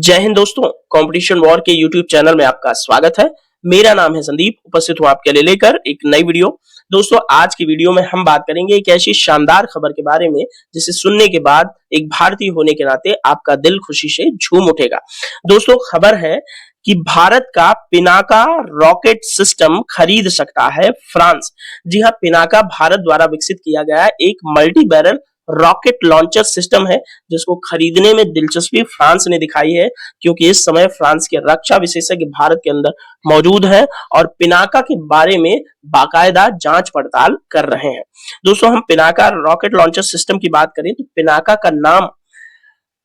जय हिंद दोस्तों, competition war के यूट्यूब चैनल में आपका स्वागत है। मेरा नाम है संदीप, उपस्थित हूं आपके लिए लेकर एक नई वीडियो। दोस्तों, आज की वीडियो में हम बात करेंगे एक ऐसी शानदार खबर के बारे में जिसे सुनने के बाद एक भारतीय होने के नाते आपका दिल खुशी से झूम उठेगा। दोस्तों, खबर है कि भारत का पिनाका रॉकेट सिस्टम खरीद सकता है फ्रांस। जी हां, पिनाका भारत द्वारा विकसित किया गया एक multi barrel rocket launcher system है जिसको खरीदने में दिलचस्पी फ्रांस ने दिखाई है, क्योंकि इस समय फ्रांस के रक्षा विशेषज्ञ भारत के अंदर मौजूद हैं और पिनाका के बारे में बाकायदा जांच पड़ताल कर रहे हैं। दोस्तों, हम पिनाका रॉकेट लॉन्चर सिस्टम की बात करें तो पिनाका का नाम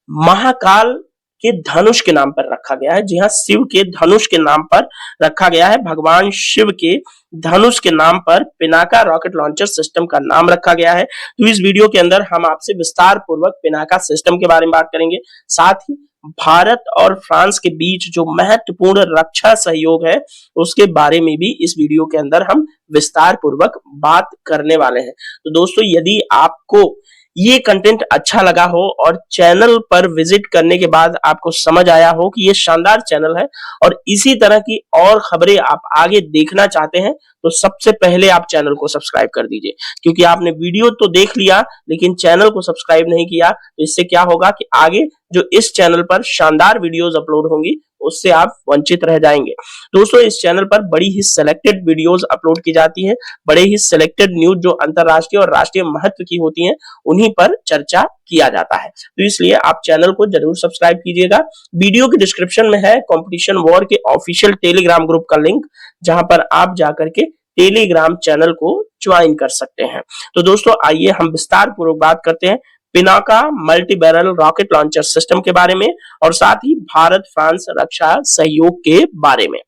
महाकाल के धनुष के नाम पर रखा गया है। जी हां, शिव के धनुष के नाम पर रखा गया है। भगवान शिव के धनुष के नाम पर पिनाका रॉकेट लॉन्चर सिस्टम का नाम रखा गया है। तो इस वीडियो के अंदर हम आपसे विस्तार पूर्वक पिनाका सिस्टम के बारे में बात करेंगे, साथ ही भारत और फ्रांस के बीच जो महत्वपूर्ण रक्षा सहयोग है उसके बारे में भी इस वीडियो के अंदर हम विस्तार पूर्वक बात करने वाले हैं। तो दोस्तों, यदि आपको ये कंटेंट अच्छा लगा हो और चैनल पर विजिट करने के बाद आपको समझ आया हो कि ये शानदार चैनल है और इसी तरह की और खबरें आप आगे देखना चाहते हैं, तो सबसे पहले आप चैनल को सब्सक्राइब कर दीजिए। क्योंकि आपने वीडियो तो देख लिया लेकिन चैनल को सब्सक्राइब नहीं किया, तो इससे क्या होगा कि आगे जो इस चैनल पर शानदार वीडियोस अपलोड होंगी उससे आप वंचित रह जाएंगे। दोस्तों, इस चैनल पर बड़ी ही सिलेक्टेड वीडियोस अपलोड की जाती हैं, बड़े ही सिलेक्टेड न्यूज जो अंतरराष्ट्रीय और राष्ट्रीय महत्व की होती हैं उन्हीं पर चर्चा किया जाता है। तो इसलिए आप चैनल को जरूर सब्सक्राइब कीजिएगा। वीडियो के डिस्क्रिप्शन में है कंपटीशन वॉर के ऑफिशियल टेलीग्राम ग्रुप का लिंक, जहां पर आप जाकर के टेलीग्राम चैनल को ज्वाइन कर सकते हैं। तो दोस्तों, आइए हम विस्तार पूर्वक बात करते हैं Pinaka multi barrel rocket launcher system के बारे में और साथ ही भारत फ्रांस रक्षा सहयोग के बारे में।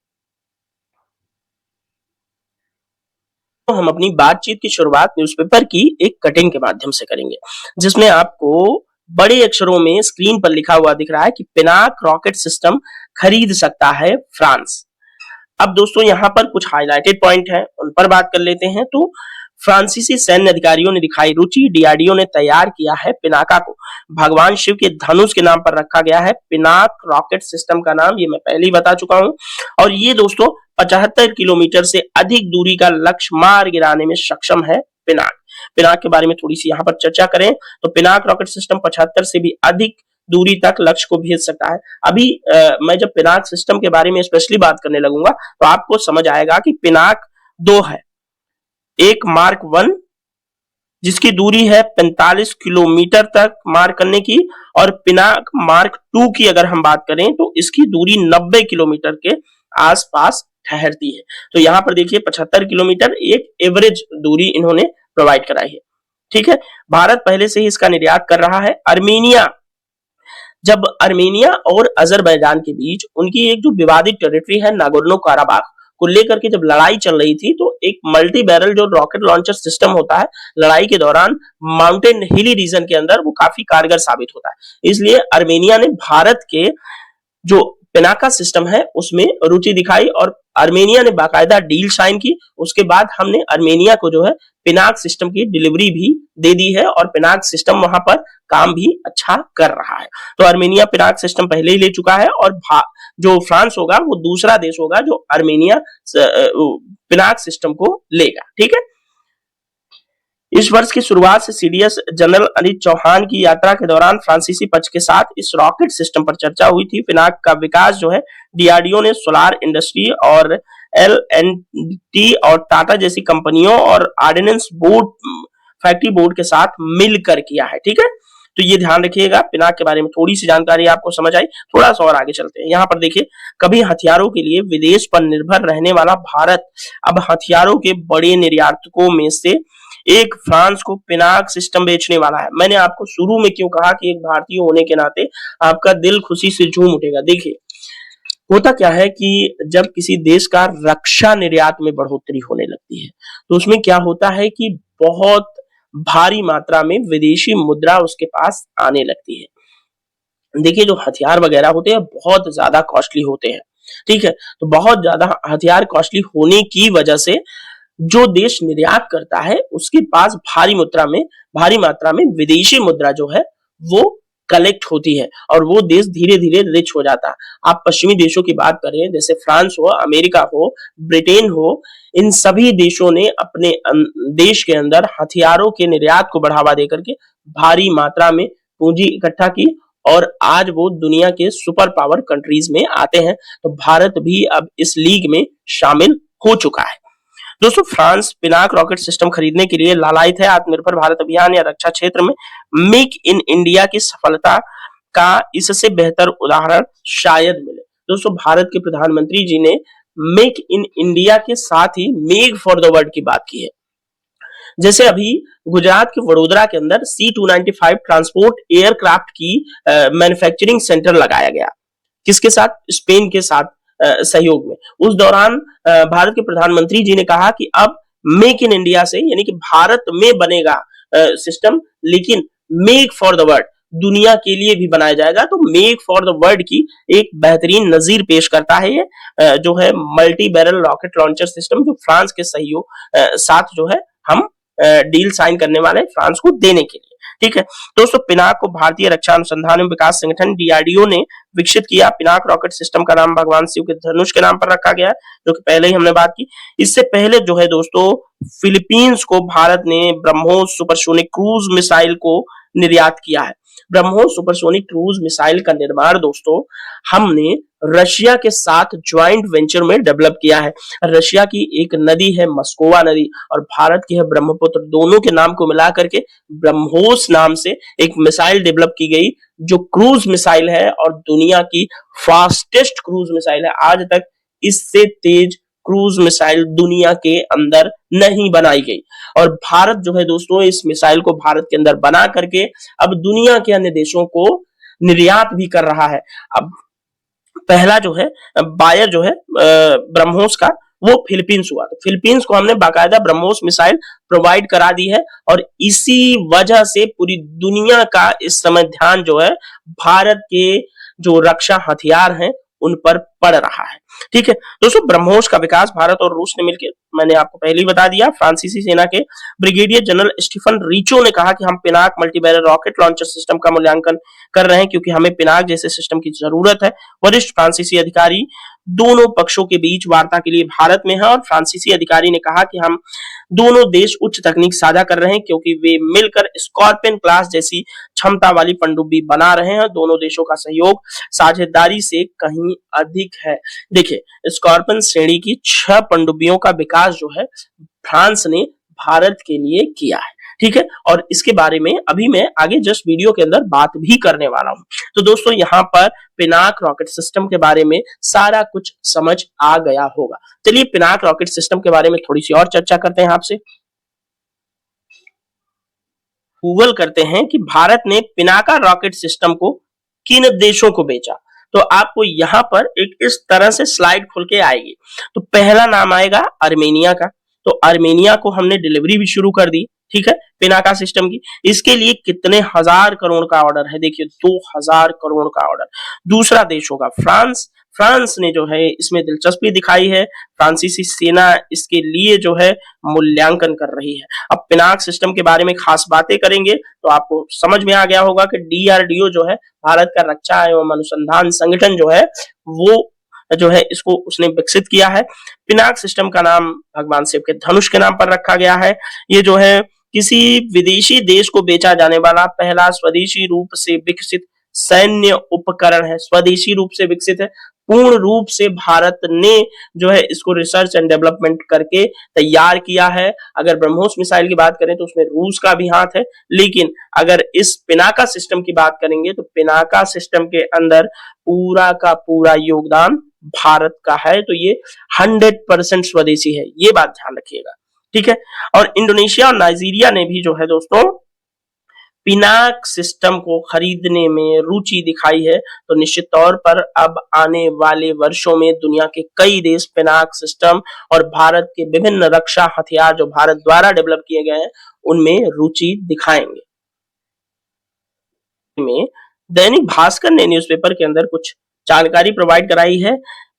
तो हम अपनी बातचीत की शुरुआत न्यूज़पेपर की एक कटिंग के माध्यम से करेंगे, जिसमें आपको बड़े अक्षरों में स्क्रीन पर लिखा हुआ दिख रहा है कि पिनाक रॉकेट सिस्टम खरीद सकता है फ्रांस। अब दोस्तों, यहां पर कुछ हाइलाइटेड पॉइंट है, उन पर बात कर लेते हैं। तो फ्रांसीसी सैन्य अधिकारियों ने दिखाई रुचि, डीआरडीओ ने तैयार किया है पिनाका को। भगवान शिव के धनुष के नाम पर रखा गया है पिनाक रॉकेट सिस्टम का नाम, ये मैं पहले ही बता चुका हूं। और ये दोस्तों 75 किलोमीटर से अधिक दूरी का लक्ष्य मार गिराने में सक्षम है पिनाक। पिनाक के बारे में थोड़ी सी यहां पर चर्चा करें तो पिनाक रॉकेट सिस्टम 75 से भी अधिक दूरी तक लक्ष्य को भेज सकता है। अभी मैं जब पिनाक सिस्टम के बारे में स्पेशली बात करने लगूंगा तो आपको समझ आएगा कि पिनाक 2 है, एक मार्क 1 जिसकी दूरी है 45 किलोमीटर तक मार करने की, और पिनाक मार्क 2 की अगर हम बात करें तो इसकी दूरी 90 किलोमीटर के आसपास ठहरती है। तो यहां पर देखिए 75 किलोमीटर एक एवरेज दूरी इन्होंने प्रोवाइड कराई है। ठीक है, भारत पहले से ही इसका निर्यात कर रहा है। जब अर्मेनिया और अजरबैजान के बीच उनकी एक जो विवादित टेरिटरी है नागोर्नो काराबाख को लेकर के जब लड़ाई चल रही थी, तो एक मल्टी बैरल जो रॉकेट लॉन्चर सिस्टम होता है लड़ाई के दौरान माउंटेन हिली रीजन के अंदर वो काफी कारगर साबित होता है। इसलिए अर्मेनिया ने भारत के जो पिनाका सिस्टम है उसमें रुचि दिखाई और अर्मेनिया ने बाकायदा डील साइन की। उसके बाद हमने अर्मेनिया को जो है पिनाक सिस्टम की डिलीवरी भी दे दी है और पिनाक सिस्टम वहां पर काम भी अच्छा कर रहा है। तो अर्मेनिया पिनाक सिस्टम पहले ही ले चुका है और जो फ्रांस होगा वो दूसरा देश होगा जो अर्मेनिया पिनाक सिस्टम को लेगा। ठीक है, इस वर्ष की शुरुआत से सीडीएस जनरल अनिल चौहान की यात्रा के दौरान फ्रांसीसी पक्ष के साथ इस रॉकेट सिस्टम पर चर्चा हुई थी। पिनाक का विकास जो है डीआरडीओ ने सोलार इंडस्ट्री और एल&टी और टाटा जैसी कंपनियों और ऑर्डिनेंस बोर्ड फैक्ट्री बोर्ड के साथ मिलकर किया है। ठीक है, तो ये ध्यान रखिएगा। पिनाक के बारे में थोड़ी सी जानकारी आपको समझ आई, थोड़ा सा और आगे चलते हैं। यहाँ पर देखिए, कभी हथियारों के लिए विदेश पर निर्भर रहने वाला भारत अब हथियारों के बड़े निर्यातकों में से एक फ्रांस को पिनाक सिस्टम बेचने वाला है। मैंने आपको शुरू में क्यों कहा कि एक भारतीय होने के नाते आपका दिल खुशी से झूम उठेगा। देखिए, होता क्या है कि जब किसी देश का रक्षा निर्यात में बढ़ोतरी होने लगती है तो उसमें क्या होता है कि बहुत भारी मात्रा में विदेशी मुद्रा उसके पास आने लगती है। देखिए, जो हथियार वगैरह होते हैं बहुत ज्यादा कॉस्टली होते हैं। ठीक है, तो बहुत ज्यादा हथियार कॉस्टली होने की वजह से जो देश निर्यात करता है उसके पास भारी मात्रा में विदेशी मुद्रा जो है वो कलेक्ट होती है और वो देश धीरे धीरे रिच हो जाता है। आप पश्चिमी देशों की बात करें, जैसे फ्रांस हो, अमेरिका हो, ब्रिटेन हो, इन सभी देशों ने अपने देश के अंदर हथियारों के निर्यात को बढ़ावा देकर के भारी मात्रा में पूंजी इकट्ठा की और आज वो दुनिया के सुपर पावर कंट्रीज में आते हैं। तो भारत भी अब इस लीग में शामिल हो चुका है। दोस्तों, फ्रांस पिनाक रॉकेट सिस्टम खरीदने के लिए लालायित है। आत्मनिर्भर भारत अभियान या रक्षा क्षेत्र में मेक इन इंडिया की सफलता का इससे बेहतर उदाहरण शायद मिले। दोस्तों, भारत के प्रधानमंत्री जी ने मेक इन इंडिया के साथ ही मेक फॉर द वर्ल्ड की बात की है। जैसे अभी गुजरात के वडोदरा के अंदर C-295 ट्रांसपोर्ट एयरक्राफ्ट की मैन्युफैक्चरिंग सेंटर लगाया गया। किसके साथ? स्पेन के साथ सहयोग में। उस दौरान भारत के प्रधानमंत्री जी ने कहा कि अब मेक इन इंडिया से, यानी कि भारत में बनेगा सिस्टम, लेकिन मेक फॉर द वर्ल्ड, दुनिया के लिए भी बनाया जाएगा। तो मेक फॉर द वर्ल्ड की एक बेहतरीन नजीर पेश करता है ये जो है multi barrel rocket launcher system, जो फ्रांस के सहयोग साथ जो है हम डील साइन करने वाले फ्रांस को देने के लिए। ठीक है दोस्तों, पिनाक को भारतीय रक्षा अनुसंधान एवं विकास संगठन DRDO ने विकसित किया। पिनाक रॉकेट सिस्टम का नाम भगवान शिव के धनुष के नाम पर रखा गया, जो कि पहले ही हमने बात की। इससे पहले जो है दोस्तों, फिलीपींस को भारत ने ब्रह्मोस सुपरसोनिक क्रूज मिसाइल को निर्यात किया है। ब्रह्मोस सुपरसोनिक क्रूज मिसाइल का निर्माण दोस्तों हमने रशिया के साथ ज्वाइंट वेंचर में डेवलप किया है। रशिया की एक नदी है मस्कोवा नदी और भारत की है ब्रह्मपुत्र, दोनों के नाम को मिलाकर के ब्रह्मोस नाम से एक मिसाइल डेवलप की गई, जो क्रूज मिसाइल है और दुनिया की फास्टेस्ट क्रूज मिसाइल है। आज तक इससे तेज क्रूज मिसाइल दुनिया के अंदर नहीं बनाई गई और भारत जो है दोस्तों, इस मिसाइल को भारत के अंदर बना करके अब दुनिया के अन्य देशों को निर्यात भी कर रहा है। अब पहला जो है बायर जो है ब्रह्मोस का, वो फिलीपींस हुआ। तो फिलीपींस को हमने बाकायदा ब्रह्मोस मिसाइल प्रोवाइड करा दी है और इसी वजह से पूरी दुनिया का इस समय ध्यान जो है भारत के जो रक्षा हथियार हैं उन पर पड़ रहा है। ठीक है दोस्तों, ब्रह्मोस का विकास भारत और रूस ने मिलकर, मैंने आपको पहले ही बता दिया। फ्रांसीसी सेना के ब्रिगेडियर जनरल स्टीफन रीचो ने कहा कि हम Pinaka multi barrel rocket launcher system का मूल्यांकन कर रहे हैं क्योंकि हमें पिनाक जैसे सिस्टम की जरूरत है। वरिष्ठ फ्रांसीसी अधिकारी दोनों पक्षों के बीच वार्ता के लिए भारत में है और फ्रांसीसी अधिकारी ने कहा कि हम दोनों देश उच्च तकनीक साझा कर रहे हैं क्योंकि वे मिलकर स्कॉर्पियन क्लास जैसी क्षमता वाली पनडुब्बी बना रहे हैं। दोनों देशों का सहयोग साझेदारी से कहीं अधिक है। देखिए, स्कॉर्पियन श्रेणी की 6 पनडुब्बियों का विकास जो है फ्रांस ने भारत के लिए किया है। ठीक है, और इसके बारे में अभी मैं आगे जस्ट वीडियो के अंदर बात भी करने वाला हूं। तो दोस्तों, यहाँ पर पिनाक रॉकेट सिस्टम के बारे में सारा कुछ समझ आ गया होगा। चलिए पिनाक रॉकेट सिस्टम के बारे में थोड़ी सी और चर्चा करते हैं आपसे। गूगल करते हैं कि भारत ने पिनाका रॉकेट सिस्टम को किन देशों को बेचा, तो आपको यहाँ पर एक इस तरह से स्लाइड खुल के आएगी। तो पहला नाम आएगा आर्मेनिया का, तो आर्मेनिया को हमने डिलीवरी भी शुरू कर दी। ठीक है, पिनाका सिस्टम की। इसके लिए कितने हजार करोड़ का ऑर्डर है, देखिए 2000 करोड़ का ऑर्डर। दूसरा देश होगा फ्रांस। फ्रांस ने जो है इसमें दिलचस्पी दिखाई है, फ्रांसीसी सेना इसके लिए जो है मूल्यांकन कर रही है। अब पिनाक सिस्टम के बारे में खास बातें करेंगे तो आपको समझ में आ गया होगा कि DRDO जो है भारत का रक्षा एवं अनुसंधान संगठन जो है वो जो है इसको उसने विकसित किया है। पिनाक सिस्टम का नाम भगवान शिव के धनुष के नाम पर रखा गया है। ये जो है किसी विदेशी देश को बेचा जाने वाला पहला स्वदेशी रूप से विकसित सैन्य उपकरण है। स्वदेशी रूप से विकसित है, पूर्ण रूप से भारत ने जो है इसको रिसर्च एंड डेवलपमेंट करके तैयार किया है। अगर ब्रह्मोस मिसाइल की बात करें तो उसमें रूस का भी हाथ है, लेकिन अगर इस पिनाका सिस्टम की बात करेंगे तो पिनाका सिस्टम के अंदर पूरा का पूरा योगदान भारत का है। तो ये 100% स्वदेशी है, ये बात ध्यान रखिएगा। ठीक है, और इंडोनेशिया और नाइजीरिया ने भी जो है दोस्तों पिनाक सिस्टम को खरीदने में रुचि दिखाई है। तो निश्चित तौर पर अब आने वाले वर्षों में दुनिया के कई देश पिनाक सिस्टम और भारत के विभिन्न रक्षा हथियार जो भारत द्वारा डेवलप किए गए हैं उनमें रुचि दिखाएंगे। में दैनिक भास्कर ने न्यूज़पेपर के अंदर कुछ जानकारी प्रोवाइड कराई है।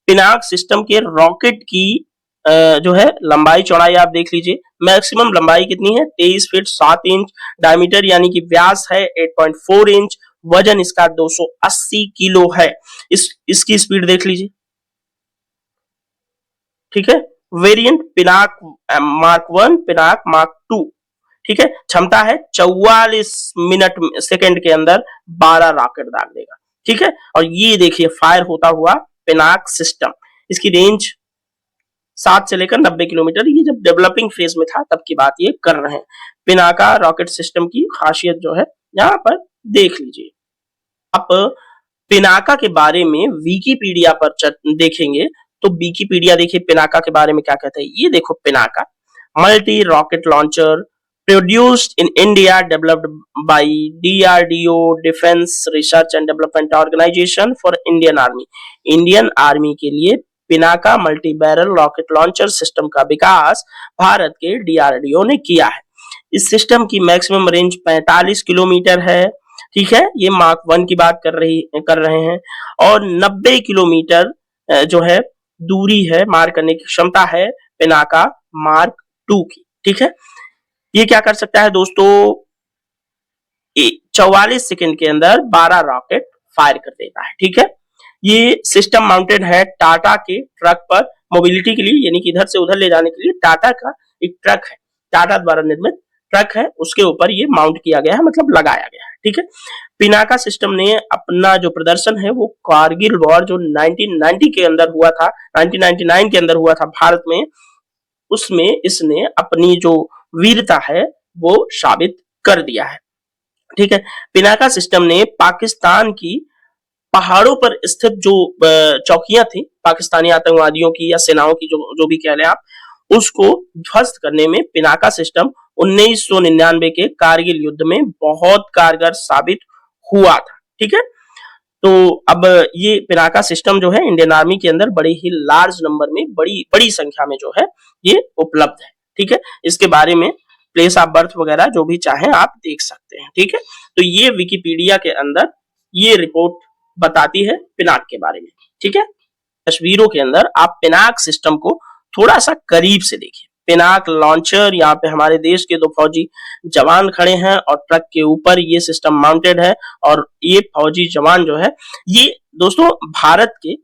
पिनाक सिस्टम के रॉकेट की जो है लंबाई चौड़ाई आप देख लीजिए। मैक्सिमम लंबाई कितनी है, 23 फीट 7 इंच। डायमीटर यानी कि व्यास है 8.4 इंच। वजन इसका 280 किलो है। इसकी स्पीड देख लीजिए, ठीक है। Variant Pinaka mark 1, Pinaka mark 2, ठीक है। क्षमता है 44 मिनट सेकंड के अंदर 12 रॉकेट दाग देगा, ठीक है। और ये देखिए फायर होता हुआ पिनाक सिस्टम, इसकी रेंज 7 से लेकर 90 किलोमीटर, ये जब डेवलपिंग फेज में था तब की बात ये कर रहे हैं। पिनाका रॉकेट सिस्टम की खासियत जो है यहाँ पर देख लीजिए आप। पिनाका के बारे में विकिपीडिया पर देखेंगे तो विकिपीडिया देखिए पिनाका के बारे में क्या कहता है। ये देखो, Pinaka multi rocket launcher produced in India, developed by DRDO, defence research and development organisation for Indian army. Indian army के लिए Pinaka multi barrel rocket launcher system का विकास भारत के डीआरडीओ ने किया है। इस सिस्टम की मैक्सिमम रेंज 45 किलोमीटर है, ठीक है। ये मार्क 1 की बात कर रहे हैं। और 90 किलोमीटर जो है दूरी है मार करने की क्षमता है पिनाका मार्क 2 की, ठीक है। ये क्या कर सकता है दोस्तों, 44 सेकंड के अंदर 12 रॉकेट फायर कर देता है, ठीक है। ये सिस्टम माउंटेड है टाटा के ट्रक पर मोबिलिटी के लिए, यानी कि इधर से उधर ले जाने के लिए टाटा का एक ट्रक है, टाटा द्वारा निर्मित ट्रक है, उसके ऊपर ये माउंट किया गया है, मतलब लगाया गया है, ठीक है। पिनाका सिस्टम ने अपना जो प्रदर्शन है वो कारगिल वॉर जो 1990 के अंदर हुआ था, 1999 के अंदर हुआ था भारत में, उसमें इसने अपनी जो वीरता है वो साबित कर दिया है, ठीक है। पिनाका सिस्टम ने पाकिस्तान की पहाड़ों पर स्थित जो चौकियां थी पाकिस्तानी आतंकवादियों की या सेनाओं की, जो भी कह लें आप, उसको ध्वस्त करने में पिनाका सिस्टम 1999 के कारगिल युद्ध में बहुत कारगर साबित हुआ था, ठीक है। तो अब ये पिनाका सिस्टम जो है इंडियन आर्मी के अंदर बड़े ही लार्ज नंबर में, बड़ी बड़ी संख्या में जो है ये उपलब्ध है, ठीक है। इसके बारे में प्लेस ऑफ बर्थ वगैरह जो भी चाहें आप देख सकते हैं, ठीक है। तो ये विकिपीडिया के अंदर ये रिपोर्ट बताती है पिनाक के बारे में, ठीक है। तस्वीरों के अंदर आप पिनाक सिस्टम को थोड़ा सा करीब से देखिए। पिनाक लॉन्चर, यहाँ पे हमारे देश के 2 फौजी जवान खड़े हैं और ट्रक के ऊपर ये सिस्टम माउंटेड है। और ये फौजी जवान जो है, ये दोस्तों भारत के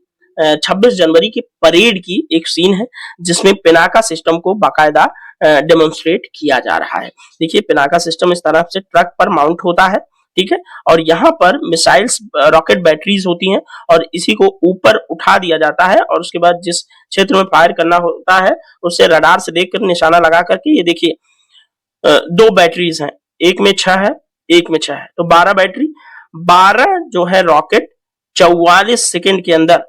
26 जनवरी की परेड की एक सीन है जिसमें पिनाका सिस्टम को बाकायदा डेमोन्स्ट्रेट किया जा रहा है। देखिए पिनाका सिस्टम इस तरह से ट्रक पर माउंट होता है, ठीक है। और यहाँ पर मिसाइल्स रॉकेट बैटरीज होती हैं और इसी को ऊपर उठा दिया जाता है और उसके बाद जिस क्षेत्र में फायर करना होता है उससे रडार से देखकर निशाना लगा करके, ये देखिए 2 बैटरीज हैं, एक में 6 है, एक में 6 है, तो 12 बैटरी, 12 जो है रॉकेट 44 सेकंड के अंदर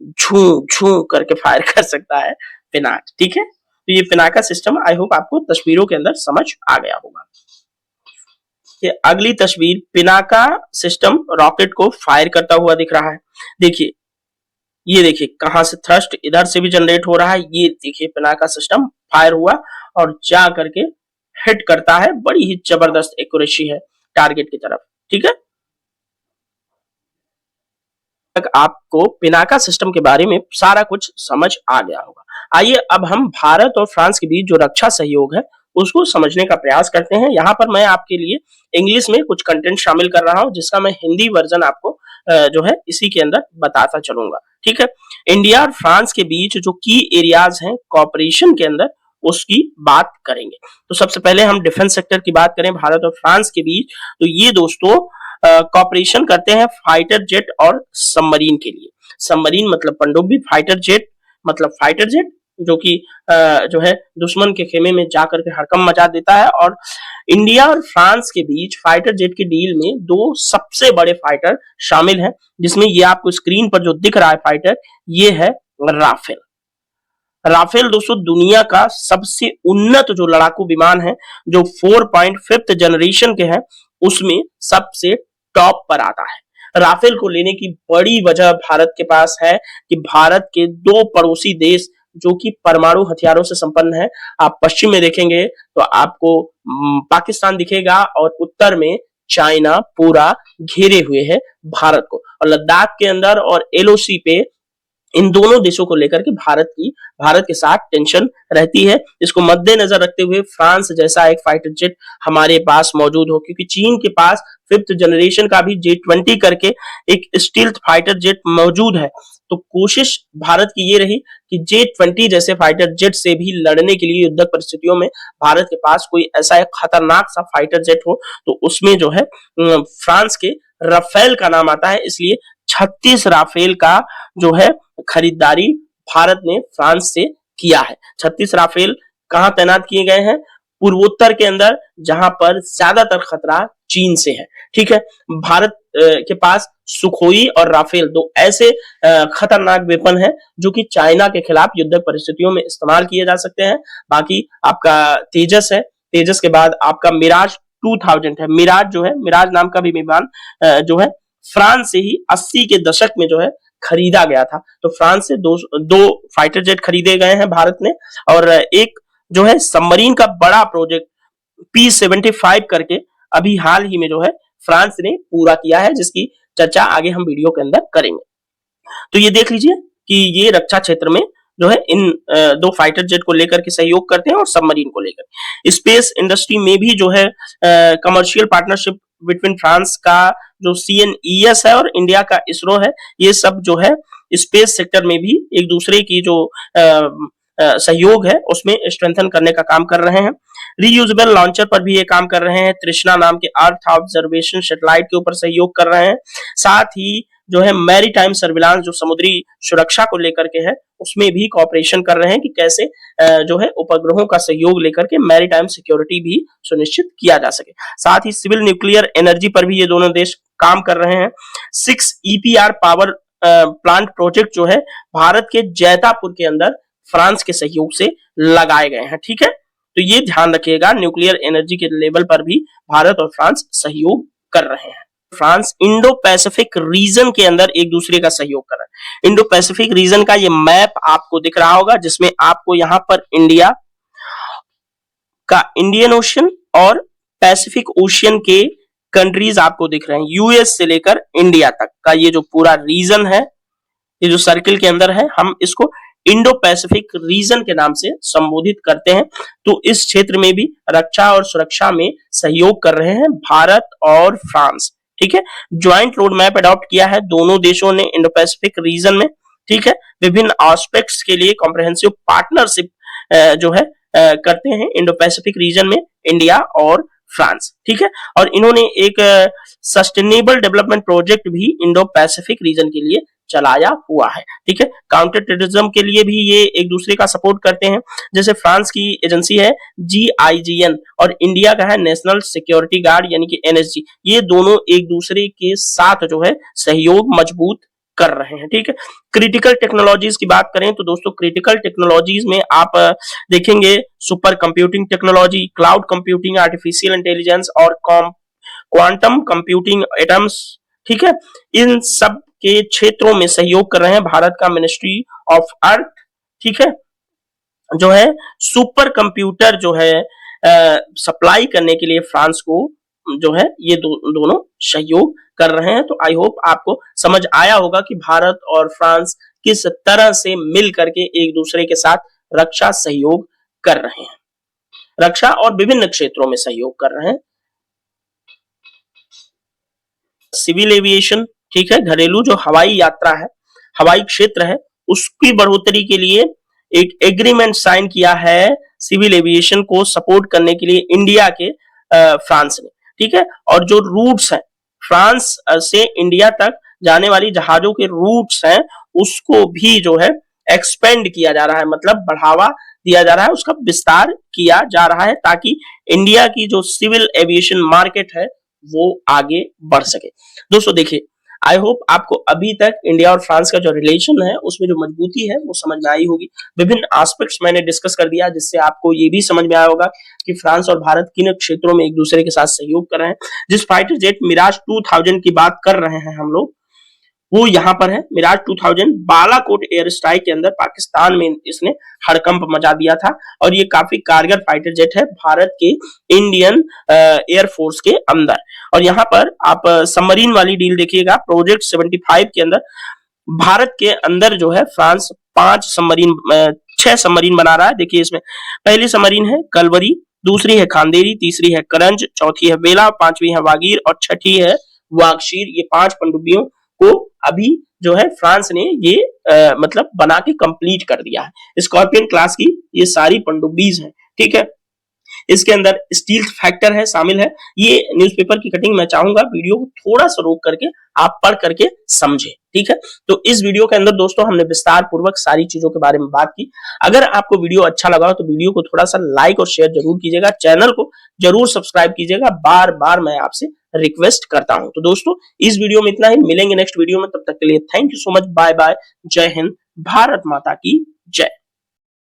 झू झू करके फायर कर सकता है पिनाक, ठीक है। तो ये पिनाका सिस्टम आई होप आपको तस्वीरों के अंदर समझ आ गया होगा। ये अगली तस्वीर, पिनाका सिस्टम रॉकेट को फायर करता हुआ दिख रहा है। देखिए, ये देखिए कहां से थ्रस्ट इधर से भी जनरेट हो रहा है। ये देखिए पिनाका सिस्टम फायर हुआ और जा करके हिट करता है, बड़ी ही जबरदस्त एक्यूरेसी है टारगेट की तरफ, ठीक है। तक आपको पिनाका सिस्टम के बारे में सारा कुछ समझ आ गया होगा। आइए अब हम भारत और फ्रांस के बीच जो रक्षा सहयोग है उसको समझने का प्रयास करते हैं। यहाँ पर मैं आपके लिए इंग्लिश में कुछ कंटेंट शामिल कर रहा हूँ जिसका मैं हिंदी वर्जन आपको जो है इसी के अंदर बताता चलूंगा, ठीक है। इंडिया और फ्रांस के बीच जो की एरियाज हैं कॉपरेशन के अंदर, उसकी बात करेंगे। तो सबसे पहले हम डिफेंस सेक्टर की बात करें भारत और फ्रांस के बीच, तो ये दोस्तों कॉपरेशन करते हैं फाइटर जेट और सबमरीन के लिए। सबमरीन मतलब पनडुब्बी, फाइटर जेट मतलब फाइटर जेट जो कि जो है दुश्मन के खेमे में जाकर के हड़कंप मचा देता है। और इंडिया और फ्रांस के बीच फाइटर जेट की डील में 2 सबसे बड़े फाइटर शामिल हैं, जिसमें ये आपको स्क्रीन पर जो दिख रहा है फाइटर, ये है राफेल। राफेल दोस्तों दुनिया का सबसे उन्नत जो लड़ाकू विमान है, जो 4.5th जनरेशन के हैं, उसमें सबसे टॉप पर आता है। राफेल को लेने की बड़ी वजह भारत के पास है कि भारत के 2 पड़ोसी देश जो कि परमाणु हथियारों से संपन्न है। आप पश्चिम में देखेंगे तो आपको पाकिस्तान दिखेगा और उत्तर में चाइना पूरा घेरे हुए है भारत को। और लद्दाख के अंदर और एलओसी पे इन दोनों देशों को लेकर के भारत के साथ टेंशन रहती है। इसको मद्देनजर रखते हुए फ्रांस जैसा एक फाइटर जेट हमारे पास मौजूद हो, क्योंकि चीन के पास 5th जनरेशन का भी J-20 करके एक स्टील्थ फाइटर जेट मौजूद है। तो कोशिश भारत की ये रही कि J-20 जैसे फाइटर जेट से भी लड़ने के लिए युद्धक परिस्थितियों में भारत के पास कोई ऐसा एक खतरनाक सा फाइटर जेट हो, तो उसमें जो है फ्रांस के राफेल का नाम आता है। इसलिए 36 राफेल का जो है खरीदारी भारत ने फ्रांस से किया है। 36 राफेल कहां तैनात किए गए हैं? पूर्वोत्तर के अंदर, जहां पर ज्यादातर खतरा चीन से है। ठीक है, भारत के पास सुखोई और राफेल दो ऐसे खतरनाक वेपन है जो कि चाइना के खिलाफ युद्धक परिस्थितियों में इस्तेमाल किए जा सकते हैं। बाकी आपका तेजस है, तेजस के बाद आपका मिराज 2000 है। मिराज जो है, मिराज नाम का भी विमान जो है फ्रांस से ही 80 के दशक में जो है खरीदा गया था। तो फ्रांस से दो फाइटर जेट खरीदे गए हैं भारत ने, और एक जो है सबमरीन का बड़ा प्रोजेक्ट P-75 करके अभी हाल ही में जो है फ्रांस ने पूरा किया है, जिसकी चर्चा आगे हम वीडियो के अंदर करेंगे। तो ये देख लीजिए कि ये रक्षा क्षेत्र में जो है इन दो फाइटर जेट को लेकर के सहयोग करते हैं और सबमरीन को लेकर। स्पेस इंडस्ट्री में भी जो है कमर्शियल पार्टनरशिप बिटवीन फ्रांस का जो CNES है और इंडिया का इसरो है, ये सब जो है स्पेस सेक्टर में भी एक दूसरे की जो सहयोग है उसमें स्ट्रेंथन करने का काम कर रहे हैं। रीयूजेबल लॉन्चर पर भी ये काम कर रहे हैं। तृष्णा नाम के अर्थ ऑब्जर्वेशन सैटेलाइट के ऊपर सहयोग कर रहे हैं। साथ ही जो है मैरीटाइम सर्विलांस, जो समुद्री सुरक्षा को लेकर के है, उसमें भी कॉपरेशन कर रहे हैं कि कैसे जो है उपग्रहों का सहयोग लेकर के मैरीटाइम सिक्योरिटी भी सुनिश्चित किया जा सके। साथ ही सिविल न्यूक्लियर एनर्जी पर भी ये दोनों देश काम कर रहे हैं। 6 EPR पावर प्लांट प्रोजेक्ट जो है भारत के जैतापुर के अंदर फ्रांस के सहयोग से लगाए गए हैं। ठीक है, तो ये ध्यान रखिएगा, न्यूक्लियर एनर्जी के लेवल पर भी भारत और फ्रांस सहयोग कर रहे हैं। फ्रांस इंडो पैसिफिक रीजन के अंदर एक दूसरे का सहयोग कर रहा है। इंडो पैसिफिक रीजन का ये मैप आपको दिख रहा होगा, जिसमें आपको यहां पर इंडिया का इंडियन ओशन और पैसिफिक ओशियन के कंट्रीज आपको दिख रहे हैं। यूएस से लेकर इंडिया तक का ये जो पूरा रीजन है, ये जो सर्किल के अंदर है, हम इसको इंडो पैसिफिक रीजन के नाम से संबोधित करते हैं। तो इस क्षेत्र में भी रक्षा और सुरक्षा में सहयोग कर रहे हैं भारत और फ्रांस। ठीक है, ज्वाइंट रोड मैप अडॉप्ट किया है दोनों देशों ने इंडो पैसिफिक रीजन में। ठीक है, विभिन्न एस्पेक्ट्स के लिए कॉम्प्रिहेंसिव पार्टनरशिप जो है करते हैं इंडो पैसिफिक रीजन में इंडिया और फ्रांस। ठीक है, और इन्होंने एक सस्टेनेबल डेवलपमेंट प्रोजेक्ट भी इंडो पैसिफिक रीजन के लिए चलाया हुआ है। ठीक है, काउंटर टेररिज्म के लिए भी ये एक दूसरे का सपोर्ट करते हैं। जैसे फ्रांस की एजेंसी है GIGN और इंडिया का है नेशनल सिक्योरिटी गार्ड यानी कि NSG। ये दोनों एक दूसरे के साथ जो है सहयोग मजबूत कर रहे हैं। ठीक है, क्रिटिकल टेक्नोलॉजीज की बात करें तो दोस्तों क्रिटिकल टेक्नोलॉजीज में आप देखेंगे super computing technology, cloud computing, artificial intelligence और क्वांटम कंप्यूटिंग एटम्स। ठीक है, इन सब के क्षेत्रों में सहयोग कर रहे हैं भारत का मिनिस्ट्री ऑफ अर्थ। ठीक है, जो है सुपर कंप्यूटर जो है सप्लाई करने के लिए फ्रांस को जो है ये दोनों सहयोग कर रहे हैं। तो आई होप आपको समझ आया होगा कि भारत और फ्रांस किस तरह से मिल करके एक दूसरे के साथ रक्षा सहयोग कर रहे हैं, रक्षा और विभिन्न क्षेत्रों में सहयोग कर रहे हैं। सिविल एविएशन, ठीक है, घरेलू जो हवाई यात्रा है, हवाई क्षेत्र है, उसकी बढ़ोतरी के लिए एक एग्रीमेंट साइन किया है सिविल एविएशन को सपोर्ट करने के लिए इंडिया के फ्रांस ने। ठीक है, और जो रूट्स हैं फ्रांस से इंडिया तक जाने वाली जहाजों के रूट्स हैं उसको भी जो है एक्सपेंड किया जा रहा है, मतलब बढ़ावा दिया जा रहा है, उसका विस्तार किया जा रहा है ताकि इंडिया की जो सिविल एविएशन मार्केट है वो आगे बढ़ सके। दोस्तों देखिए, आई होप आपको अभी तक इंडिया और फ्रांस का जो रिलेशन है उसमें जो मजबूती है वो समझ में आई होगी। विभिन्न एस्पेक्ट्स मैंने डिस्कस कर दिया जिससे आपको ये भी समझ में आया होगा कि फ्रांस और भारत किन क्षेत्रों में एक दूसरे के साथ सहयोग कर रहे हैं। जिस फाइटर जेट मिराज 2000 की बात कर रहे हैं हम लोग, वो यहाँ पर है मिराज 2000। बालाकोट एयर स्ट्राइक के अंदर पाकिस्तान में इसने हड़कंप मचा दिया था और ये काफी कारगर फाइटर जेट है भारत के इंडियन एयरफोर्स के अंदर। और यहाँ पर आप सबमरीन वाली डील देखिएगा, प्रोजेक्ट 75 के अंदर भारत के अंदर जो है फ्रांस 6 सबमरीन बना रहा है। देखिए इसमें पहली सबमरीन है कलवरी, दूसरी है खांदेरी, तीसरी है करंज, चौथी है वेला, पांचवी है वागीर और छठी है वागशीर। ये 5 पनडुब्बियों को अभी जो है फ्रांस ने ये मतलब बना के कंप्लीट कर दिया है। स्कॉर्पियन क्लास की ये सारी पनडुब्बीज हैं, ठीक है। इसके अंदर स्टील फैक्टर है, शामिल है। ये न्यूज़पेपर की कटिंग मैं चाहूंगा वीडियो को थोड़ा सा रोक करके आप पढ़ करके समझे, ठीक है। तो इस वीडियो के अंदर दोस्तों हमने विस्तार पूर्वक सारी चीजों के बारे में बात की। अगर आपको वीडियो अच्छा लगा हो तो वीडियो को थोड़ा सा लाइक और शेयर जरूर कीजिएगा, चैनल को जरूर सब्सक्राइब कीजिएगा, बार बार मैं आपसे रिक्वेस्ट करता हूं। तो दोस्तों इस वीडियो में इतना ही, मिलेंगे नेक्स्ट वीडियो में, तब तक के लिए thank you so much, bye bye, जय हिंद, भारत माता की जय।